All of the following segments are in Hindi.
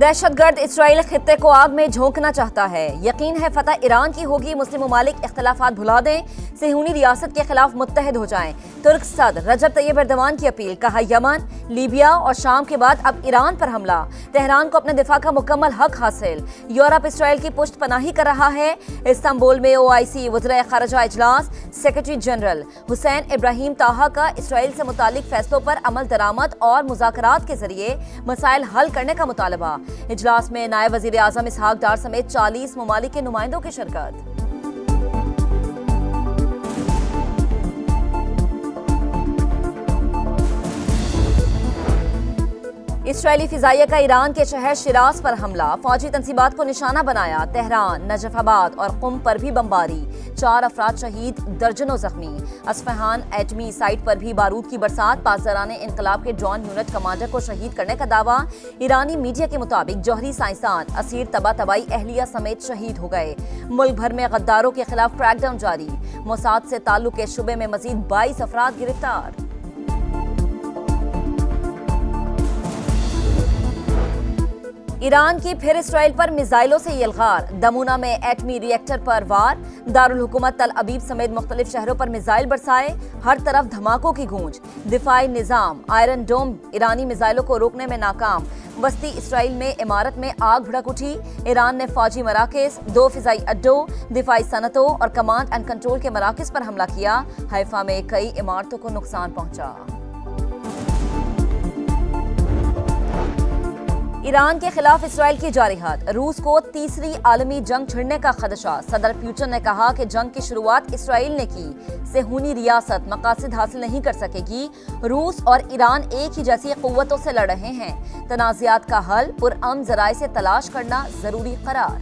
दहशतगर्द इसराइल खित्ते को आग में झोंकना चाहता है। यकीन है फतह ईरान की होगी। मुस्लिम ममालिक इख्तलाफात भुला दें, सेहूनी रियासत के खिलाफ मुत्तहद हो जाएं। तुर्क सदर रजब तैयब एर्दोगान की अपील। कहा यमन, लीबिया और शाम के बाद अब ईरान पर हमला। तेहरान को अपने दिफा का मुकम्मल हक हासिल। यूरोप इसराइल की पुष्ट पनाही कर रहा है। इस्तांबुल में OIC वज़ीर ख़ारिजा इजलास। सेक्रेटरी जनरल हुसैन इब्राहिम ताहा का इसराइल से मुतालिक फैसलों पर अमल दरामद और मुज़ाकरात के जरिए मसाइल हल करने का मुतालबा। इजलास में नायब वज़ीर आज़म इसहाक डार समेत 40 ममालिक के नुमाइंदों की शिरकत। इसराइली फिजाइया का ईरान के शहर शिराज पर हमला। फौजी तंसीबात को निशाना बनाया। तेहरान, नजफाबाद और कुम पर भी बमबारी। 4 अफराद शहीद, दर्जनों जख्मी। अस्फहान एटमी साइट पर भी बारूद की बरसात। पासदाराने इनकलाब के ड्रोन यूनिट कमांडर को शहीद करने का दावा। ईरानी मीडिया के मुताबिक जौहरी साइंसदान असीर तबातबाई अहलिया समेत शहीद हो गए। मुल्क भर में गद्दारों के खिलाफ क्रैकडाउन जारी। मोसाद से ताल्लुक के शुबे में मजीद 22 अफराद गिरफ्तार। ईरान की फिर इसराइल पर मिसाइलों से यलगार। दमूना में एटमी रिएक्टर पर वार। दारुल हुकूमत तल अबीब समेत मुख्तलिफ शहरों पर मिसाइल बरसाए। हर तरफ धमाकों की गूंज। दिफाई निजाम आयरन डोम ईरानी मिसाइलों को रोकने में नाकाम। वस्ती इसराइल में इमारत में आग भड़क उठी। ईरान ने फौजी मराकज, 2 फिजाई अड्डों, दिफाई सनतों और कमांड एंड कंट्रोल के मराकज पर हमला किया। हैफा में कई इमारतों को नुकसान पहुंचा। ईरान के खिलाफ इसराइल की जारिहत। रूस को तीसरी आलमी जंग छिड़ने का खदशा। सदर पुतिन ने कहा कि जंग की शुरुआत इसराइल ने की। सेहूनी रियासत मकासद हासिल नहीं कर सकेगी। रूस और ईरान एक ही जैसी कुव्वतों से लड़ रहे हैं। तनाज़ात का हल पुरअमन ज़राए से तलाश करना जरूरी करार।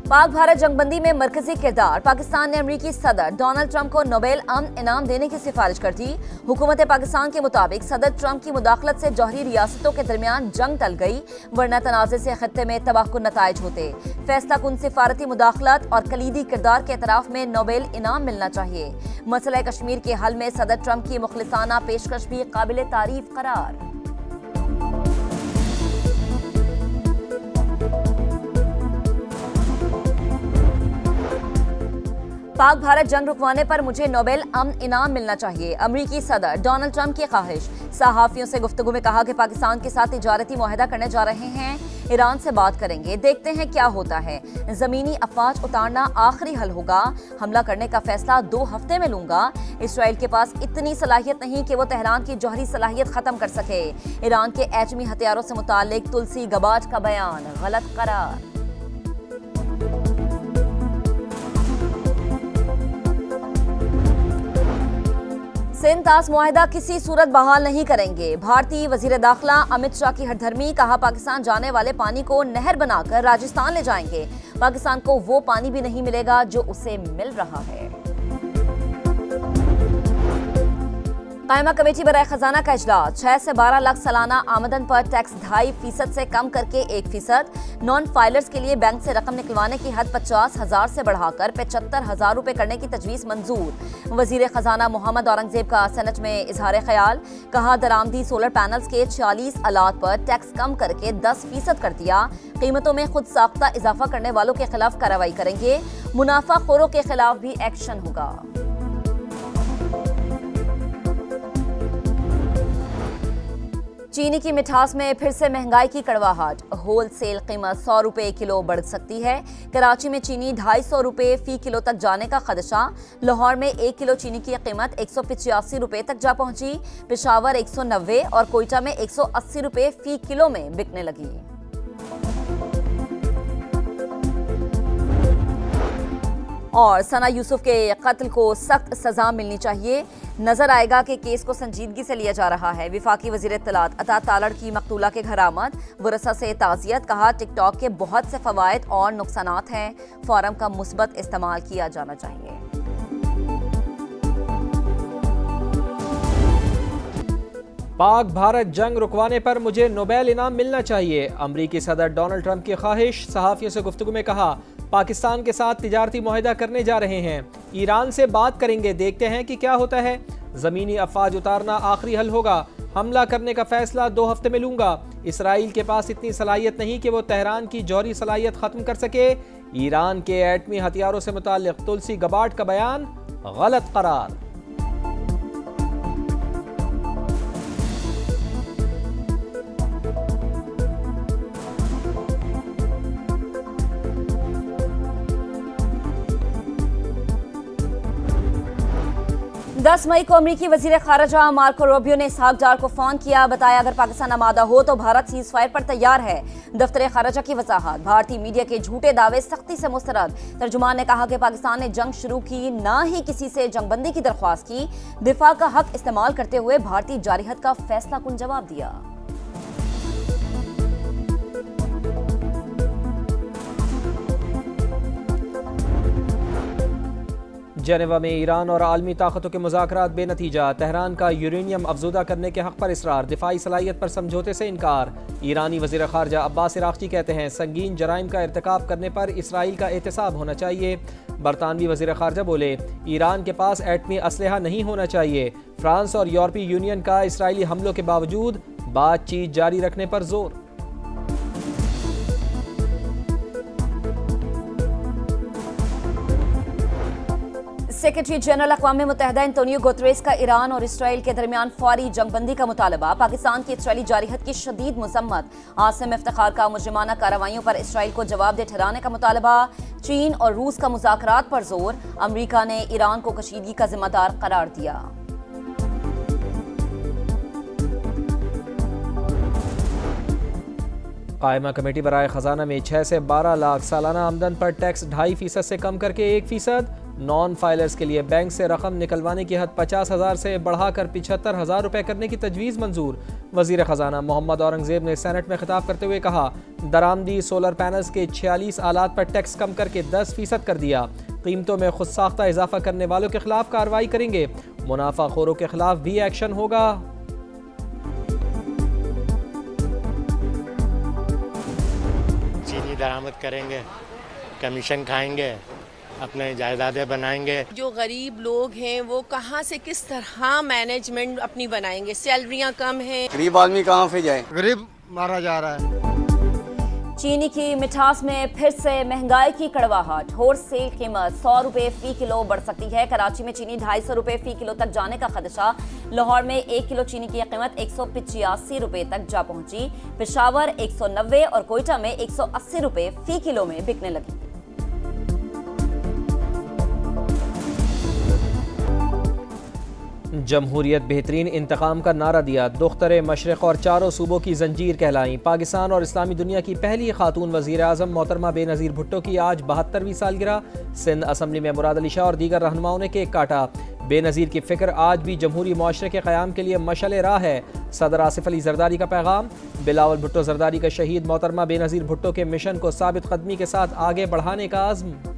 पाक भारत जंगबंदी में मरकजी किरदार। पाकिस्तान ने अमरीकी सदर डोनाल्ड ट्रंप को नोबेल अमन इनाम देने की सिफारिश कर दी। हुकूमत पाकिस्तान के मुताबिक सदर ट्रंप की मुदाखलत से जौहरी रियासतों के दरमियान जंग टल गई, वरना तनाज़े से खत्ते में तबाहकुन नताइज होते। फैसला कुन सिफारती मुदाखलत और कलीदी किरदार के एतराफ में नोबेल इनाम मिलना चाहिए। मसला कश्मीर के हल में सदर ट्रंप की मुखलिसाना पेशकश भी काबिल तारीफ करार। पाक भारत जंग रुकवाने पर मुझे नोबेल अमन इनाम मिलना चाहिए। अमरीकी सदर डोनाल्ड ट्रंप की ख्वाहिश। सहाफियों से गुफ्तगू में कहा कि पाकिस्तान के साथ तिजारती मुआहदा करने जा रहे हैं। ईरान से बात करेंगे, देखते हैं क्या होता है। जमीनी अफवाज उतारना आखिरी हल होगा। हमला करने का फैसला 2 हफ्ते में लूंगा। इसराइल के पास इतनी सलाहियत नहीं कि वो तेहरान की जौहरी सलाहियत खत्म कर सके। ईरान के एटमी हथियारों से मुताल्लिक तुलसी गबाज का बयान गलत करार। सिंध तास मुआहिदा किसी सूरत बहाल नहीं करेंगे। भारतीय वजीर दाखिला अमित शाह की हरधर्मी। कहा पाकिस्तान जाने वाले पानी को नहर बनाकर राजस्थान ले जाएंगे। पाकिस्तान को वो पानी भी नहीं मिलेगा जो उसे मिल रहा है। कायमा कमेटी बराए खजाना का इजलास। 6 से 12 लाख सालाना आमदन पर टैक्स 2.5% से कम करके 1%। नॉन फाइलर्स के लिए बैंक से रकम निकलवाने की हद 50,000 से बढ़ाकर 75,000 रुपए करने की तजवीज़ मंजूर। वजीर खजाना मोहम्मद औरंगजेब का सेनेट में इजहार ख्याल। कहा दरामदी सोलर पैनल्स के 40 आलात पर टैक्स कम करके 10% कर दिया। कीमतों में खुद साख्ता इजाफा करने वालों के खिलाफ कार्रवाई करेंगे। मुनाफाखोरों के खिलाफ भी एक्शन होगा। चीनी की मिठास में फिर से महंगाई की कड़वाहट। होलसेल कीमत 100 रुपए किलो बढ़ सकती है। कराची में चीनी 250 रुपए फी किलो तक जाने का खदशा। लाहौर में 1 किलो चीनी की कीमत 185 रुपए तक जा पहुंची। पेशावर 190 और कोयटा में 180 रुपए फी किलो में बिकने लगी। और सना यूसुफ के कत्ल को सख्त सजा मिलनी चाहिए। नजर आएगा कि केस को संजीदगी से लिया जा रहा है। विफाकी वजीर इत्तलात अता तालड़ की मकतूला के घर आमद। वरसा से ताज़ियत। कहा टिकटॉक के बहुत से फवायद और नुकसानात हैं। फोरम का मुस्बत इस्तेमाल किया जाना चाहिए। पाक भारत जंग रुकवाने पर मुझे नोबेल इनाम मिलना चाहिए। अमरीकी सदर डोनाल्ड ट्रंप की ख्वाहिश। सहाफियों से गुफ्तगू में कहा पाकिस्तान के साथ तिजारती मुआहिदा करने जा रहे हैं। ईरान से बात करेंगे, देखते हैं कि क्या होता है। ज़मीनी अफवाज उतारना आखिरी हल होगा। हमला करने का फैसला 2 हफ्ते में लूंगा। इसराइल के पास इतनी सलाहियत नहीं कि वो तेहरान की जौहरी सलाहियत ख़त्म कर सके। ईरान के एटमी हथियारों से मुताल्लिक़ तुलसी गबार्ड का बयान गलत करार। दस मई को अमरीकी वजीर खारजा मार्को रूबियो ने इसहाक डार को फोन किया। बताया अगर पाकिस्तान आमादा हो तो भारत सीज फायर पर तैयार है। दफ्तर खारजा की वजाहत, भारतीय मीडिया के झूठे दावे सख्ती से मुस्तरद। तर्जुमान ने कहा कि पाकिस्तान ने जंग शुरू की, ना ही किसी से जंगबंदी की दरख्वास्त की। दिफा का हक इस्तेमाल करते हुए भारतीय जारिहत का फैसला कुन जवाब दिया। जेनेवा में ईरान और आलमी ताकतों के मुज़ाकरात बेनतीजा। तेहरान का यूरेनियम अफजुदा करने के हक पर इसरार। दिफाई सलाहियत पर समझौते से इनकार। ईरानी वज़ीर ख़ारजा अब्बास इराक़ची कहते हैं संगीन जराइम का इर्तिकाब करने पर इसराइल का एहतसाब होना चाहिए। बरतानवी वज़ीर ख़ारजा बोले ईरान के पास एटमी असलहा नहीं होना चाहिए। फ्रांस और यूरोपीय यूनियन का इसराइली हमलों के बावजूद बातचीत जारी रखने पर जोर। सेक्रेटरी जनरल अक़वाम मुत्तहिदा एंटोनियो गुतरेस का ईरान और इसराइल के दरमियान फौरी जंगबंदी का मुतालबा। पाकिस्तान की इसराइली जारिहत की शदीद मजम्मत। आसिम इफ्तिखार का मुजरिमाना कार्रवाइयों पर इसराइल को जवाबदेह ठहराने का मुतालबा। चीन और रूस का मुज़ाकरात पर जोर। अमरीका ने ईरान को कशीदगी का जिम्मेदार करार दिया। कायमा कमेटी बराए खजाना में 6 से 12 लाख सालाना आमदन पर टैक्स 2.5% से कम करके 1%। नॉन फाइलर्स के लिए बैंक से रकम निकलवाने की हद 50,000 से बढ़ाकर 75,000 रुपये करने की तजवीज़ मंजूर। वज़ीर ख़जाना मोहम्मद औरंगज़ेब ने सेनेट में खिताब करते हुए कहा दरामदी सोलर पैनल्स के 46 आलात पर टैक्स कम करके 10% कर दिया। कीमतों में खुद साख्ता इजाफा करने वालों के खिलाफ कार्रवाई करेंगे। मुनाफाखोरों के खिलाफ भी एक्शन होगा। चीनी दरामद करेंगे, कमीशन खाएंगे, अपने जायदादें बनाएंगे। जो गरीब लोग हैं वो कहाँ से किस तरह मैनेजमेंट अपनी बनाएंगे? सैलरियाँ कम हैं, गरीब आदमी कहाँ से जाए? गरीब मारा जा रहा है। चीनी की मिठास में फिर से महंगाई की कड़वाहट। होलसेल कीमत 100 रुपये फी किलो बढ़ सकती है। कराची में चीनी 250 रुपये फी किलो तक जाने का खदशा। लाहौर में 1 किलो चीनी की कीमत 185 रुपये तक जा पहुंची। पेशावर 190 और कोयटा में 180 रुपये फी किलो में बिकने लगी। जमहूरियत बेहतरीन इंतकाम का नारा दिया। दुख्तर मशरक़ और चारों सूबों की जंजीर कहलाई। पाकिस्तान और इस्लामी दुनिया की पहली खातून वज़ीर आज़म मोहतरमा बेनज़ीर भुट्टो की आज 72वीं सालगिरह। सिंध असम्बली में मुराद अली शाह और दीगर रहनुमाओं ने केक काटा। बेनज़ीर की फ़िक्र आज भी जमहूरी मुआशरे के क़याम के लिए मशअल राह है। सदर आसिफ अली जरदारी का पैगाम। बिलावल भुट्टो जरदारी का शहीद मोहतरमा बेनज़ीर भुट्टो के मिशन को साबित कदमी के साथ आगे बढ़ाने का आज़्म।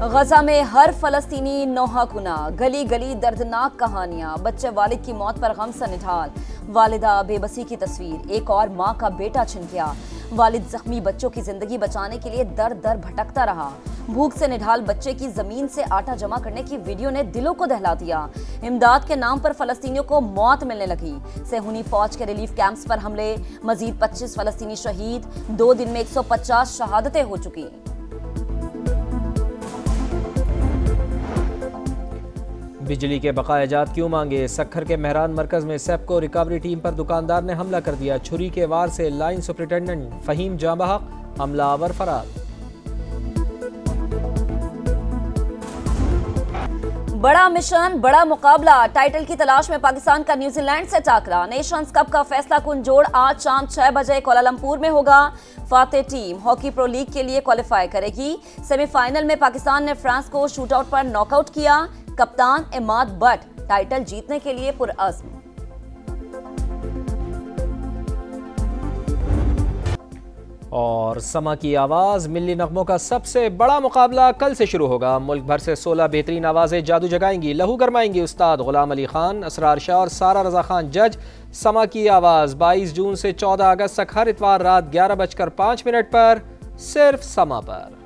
गजा में हर फलस्तीनी नोहा कुना। गली गली दर्दनाक कहानियां। बच्चे वालिद की मौत पर गम से निढाल। वालिदा बेबसी की तस्वीर। एक और माँ का बेटा छिन गया। वालिद जख्मी बच्चों की जिंदगी बचाने के लिए दर दर भटकता रहा। भूख से निढाल बच्चे की जमीन से आटा जमा करने की वीडियो ने दिलों को दहला दिया। इमदाद के नाम पर फलस्तीनियों को मौत मिलने लगी। सेहूनी फौज के रिलीफ कैंप्स पर हमले। मजीद 25 फलस्तीनी शहीद। 2 दिन में 150 शहादतें हो चुकी। बिजली के बकायाजात क्यों मांगे? सक्खर के मेहरान मरकज में सेप्को रिकवरी टीम पर दुकानदार ने हमला कर दिया। छुरी के वार से लाइन सुपरिटेंडेंट फहीम जाँ बहक, हमलावर फरार। बड़ा मिशन, बड़ा मुकाबला। टाइटल की तलाश में पाकिस्तान का न्यूजीलैंड से टाकरा। नेशंस कप का फैसला कुन जोड़ आज शाम 6 बजे कोलालंपुर में होगा। Fateh team hockey pro league के लिए क्वालिफाई करेगी। सेमीफाइनल में पाकिस्तान ने फ्रांस को शूटआउट पर नॉकआउट किया। कप्तान इमाद बट टाइटल जीतने के लिए पुरअज़्म। और समा की आवाज़ मिल्ली नगमों का सबसे बड़ा मुकाबला कल से शुरू होगा। मुल्क भर से 16 बेहतरीन आवाज़ें जादू जगाएंगी, लहू गरमाएंगी। उस्ताद गुलाम अली खान, असरार शाह और सारा रजा खान जज। समा की आवाज़ 22 जून से 14 अगस्त तक हर इतवार रात 11:05 पर सिर्फ समा पर।